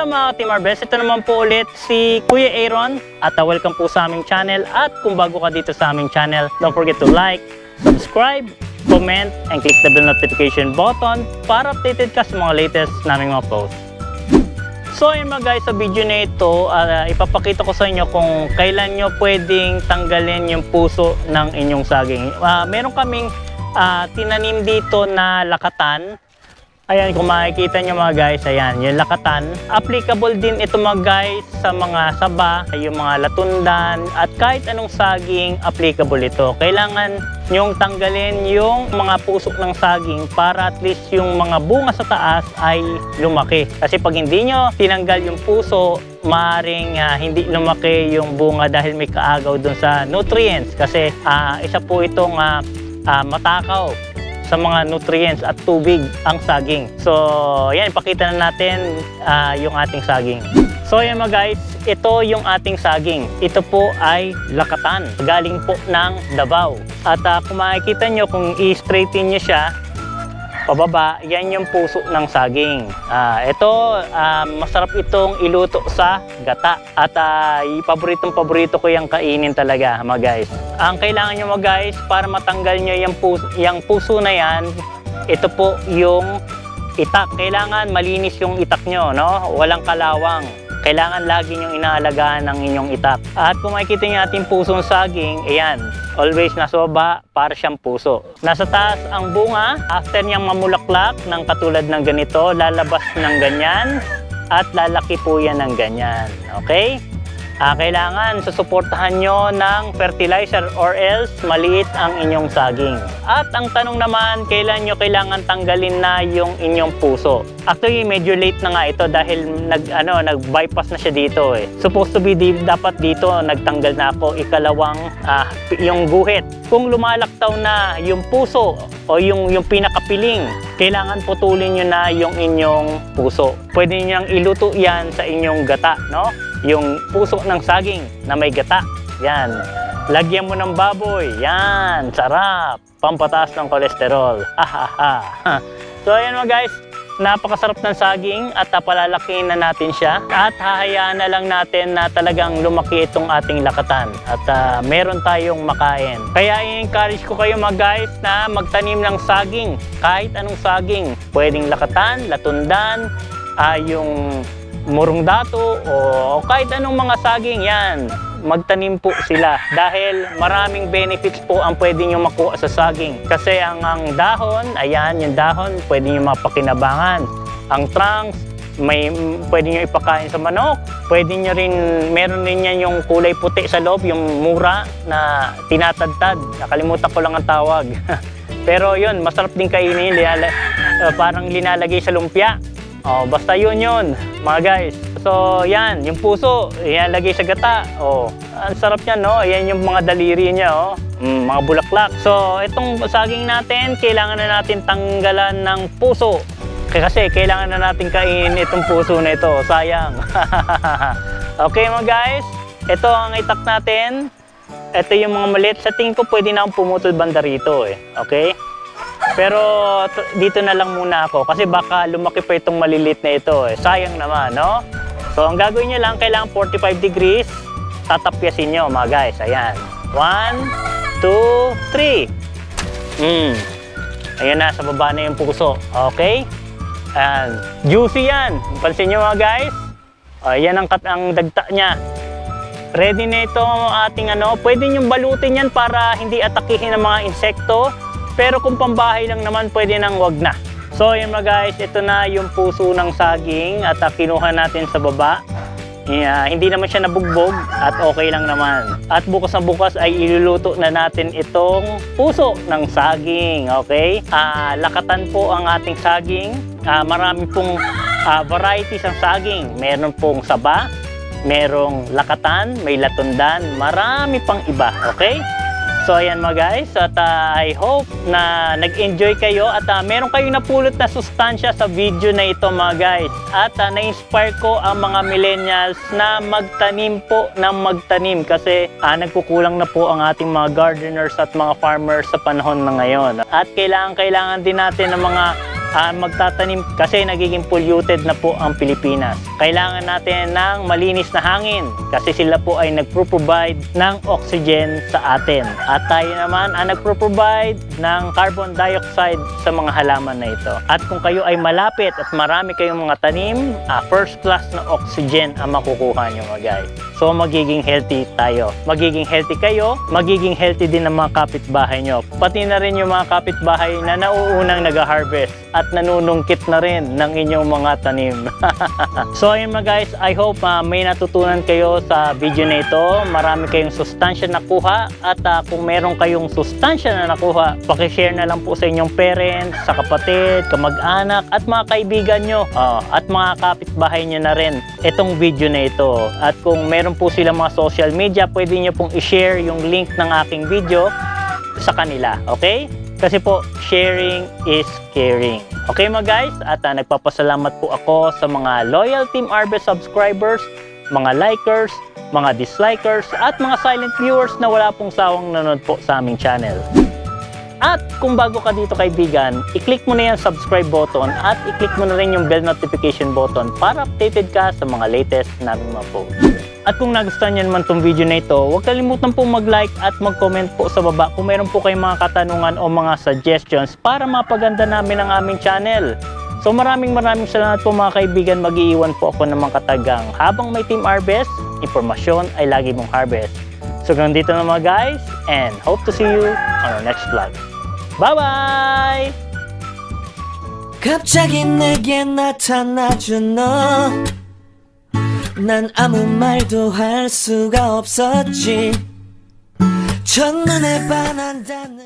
Hello mga Team Harvest, ito naman po ulit si Kuya Aaron at welcome po sa aming channel. At kung bago ka dito sa aming channel, don't forget to like, subscribe, comment, and click the bell notification button para updated ka sa mga latest naming mga posts. So yun mga guys, sa video na ito, ipapakita ko sa inyo kung kailan nyo pwedeng tanggalin yung puso ng inyong saging. Meron kaming tinanim dito na lakatan. Ayan, kung makikita nyo mga guys, ayan, yung lakatan. Applicable din ito mga guys sa mga saba, yung mga latundan, at kahit anong saging, applicable ito. Kailangan nyong tanggalin yung mga pusok ng saging para at least yung mga bunga sa taas ay lumaki. Kasi pag hindi nyo tinanggal yung puso, maaaring hindi lumaki yung bunga dahil may kaagaw dun sa nutrients. Kasi isa po itong matakaw sa mga nutrients at tubig ang saging. So, yan, ipakita na natin yung ating saging. So, yan mga guys, ito yung ating saging. Ito po ay lakatan. Galing po ng Davao. At kung makikita nyo, kung i-straighten nyo siya, pababa, yan yung puso ng saging. Ito, masarap itong iluto sa gata. At paborito ko yung kainin talaga mga guys. Ang kailangan nyo mga guys, para matanggal nyo yung puso na yan, ito po yung itak. Kailangan malinis yung itak nyo, no? Walang kalawang. Kailangan lagi nyong inaalagaan ng inyong itak. At kung makikita nyo ating pusong saging, ayan, always nasa baba, para siyang puso. Nasa taas ang bunga, after niyang mamulaklak ng katulad ng ganito, lalabas ng ganyan, at lalaki po yan ng ganyan. Okay? Kailangan susuportahan nyo ng fertilizer or else maliit ang inyong saging. At ang tanong naman, kailan nyo kailangan tanggalin na yung inyong puso? Actually, medyo late na nga ito dahil nag-bypass na siya dito eh. Supposed to be dapat dito, nagtanggal na ako ikalawang yung guhit. Kung lumalaktaw na yung puso o yung pinakapiling, kailangan putulin nyo na yung inyong puso. Pwede nyo iluto yan sa inyong gata, no? Yung puso ng saging na may gata, yan. Lagyan mo ng baboy, yan, sarap. Pampataas ng kolesterol. So ayan mga guys, napakasarap ng saging at palalakihin na natin siya. At hahayaan na lang natin na talagang lumaki itong ating lakatan. At meron tayong makain. Kaya i-encourage ko kayo mga guys na magtanim ng saging. Kahit anong saging. Pwedeng lakatan, latundan, yung murong dato o kahit anong mga saging yan, magtanim po sila dahil maraming benefits po ang pwede nyo makuha sa saging. Kasi ang dahon, ayan yung dahon, pwede nyo mapakinabangan. Ang trunks, pwede nyo ipakain sa manok. Pwede nyo rin, meron rin yan yung kulay puti sa loob, yung mura na tinatadtad. Nakalimutan ko lang ang tawag. Pero yun, masarap din kainin, parang linalagay sa lumpia. Basta yun mga guys. So yan, yung puso, ilalagay sa gata. Ang sarap niyan, no? Ayan yung mga daliri niya, mga bulaklak. So itong saging natin, kailangan na natin tanggalan ng puso. Kasi kailangan na natin kainin itong puso na ito. Sayang. Okay mga guys, ito ang itak natin. Ito yung mga maliit. Sa tingin ko pwede na akong pumutol banda rito Okay? Pero dito na lang muna ako kasi baka lumaki pa itong malilit na ito Sayang naman, no? So ang gagawin nyo lang, kailangan 45 degrees. Tatapyasin nyo mga guys. Ayan. 1, 2, 3. Ayan na, sa baba na yung puso. Okay? Ayan. Juicy yan. Pansin nyo mga guys. Ayan ang dagta niya. Ready na ito ating Pwede nyo balutin yan para hindi atakihin ng mga insekto. Pero kung pambahay lang naman, pwede nang wag na. So yun mga guys, ito na yung puso ng saging at kinuha natin sa baba. Hindi naman siya nabugbog at okay lang naman. At bukas na bukas ay iluluto na natin itong puso ng saging. Okay? Lakatan po ang ating saging. Marami pong varieties ang saging. Meron pong saba, merong lakatan, may latundan, marami pang iba. Okay? So ayan mga guys, at I hope na nag-enjoy kayo at meron kayong napulot na sustansya sa video na ito mga guys. At na-inspire ko ang mga millennials na magtanim po ng magtanim kasi nagkukulang na po ang ating mga gardeners at mga farmers sa panahon na ngayon. At kailangan din natin ng mga magtatanim kasi nagiging polluted na po ang Pilipinas. Kailangan natin ng malinis na hangin kasi sila po ay nagpro-provide ng oxygen sa atin. At tayo naman ang nagpro-provide ng carbon dioxide sa mga halaman na ito. At kung kayo ay malapit at marami kayong mga tanim, first class na oxygen ang makukuha nyo mga guys. So magiging healthy tayo. Magiging healthy kayo, magiging healthy din ang mga kapitbahay nyo. Pati na rin yung mga kapitbahay na nauunang nag-harvest at nanunungkit na rin ng inyong mga tanim. So ayun mga guys, I hope may natutunan kayo sa video na ito. Marami kayong sustansya nakuha at kung meron kayong sustansya na nakuha, pakishare na lang po sa inyong parents, sa kapatid, kamag-anak at mga kaibigan nyo at mga kapitbahay nyo na rin itong video na ito. At kung meron po silang mga social media, pwede nyo pong i-share yung link ng aking video sa kanila, okay? Kasi po, sharing is caring. Okay mga guys, at nagpapasalamat po ako sa mga loyal Team Arbes subscribers, mga likers, mga dislikers, at mga silent viewers na wala pong sawang nanonood po sa aming channel. At kung bago ka dito kaibigan, i-click mo na yung subscribe button at i-click mo na rin yung bell notification button para updated ka sa mga latest naming mga post. At kung nagustuhan nyo naman itong video na ito, huwag kalimutan po mag-like at mag-comment po sa baba kung meron po kayong mga katanungan o mga suggestions para mapaganda namin ang aming channel. So maraming salamat po mga kaibigan, mag-iiwan po ako ng mga katagang habang may Team Arbes, impormasyon ay lagi mong harvest. So hanggang dito na mga guys, and hope to see you on our next vlog. Bye-bye! 갑자기 내게 나타나준 너, 난 아무 말도 할 수가 없었지. 첫눈에 반한다는